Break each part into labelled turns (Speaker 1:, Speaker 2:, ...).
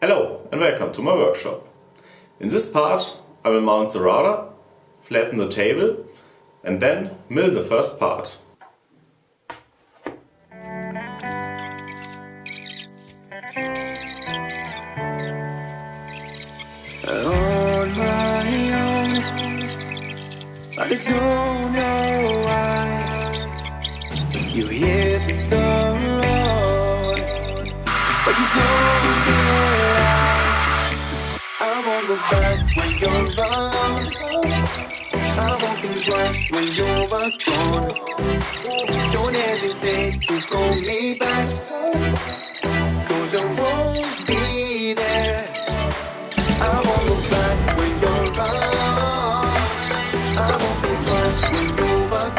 Speaker 1: Hello and welcome to my workshop. In this part I will mount the rudder, flatten the table and then mill the first part.
Speaker 2: On my own, I don't know why you hit the road, but you don't realize I won't go back when you're around. I won't think twice when you're gone. Don't hesitate to call me back, 'cause I won't be there. I won't look back when you're around. I won't think twice when you're gone.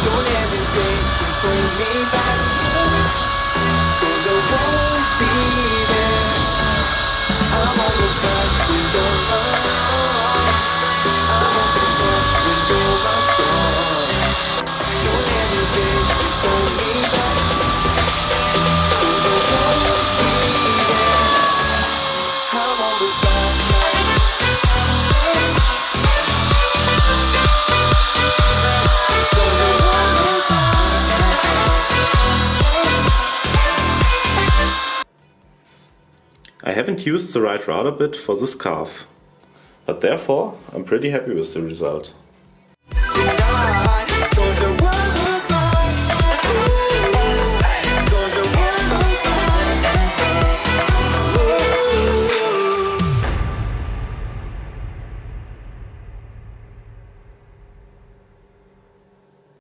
Speaker 2: Don't hesitate to pull me back, 'cause I won't be there. I won't look back when you're gone. I won't be touched when you're gone. Don't hesitate to pull me back, 'cause I won't be there. I won't look back.
Speaker 1: I haven't used the right rudder bit for this carve, but therefore I'm pretty happy with the result.
Speaker 2: Tonight.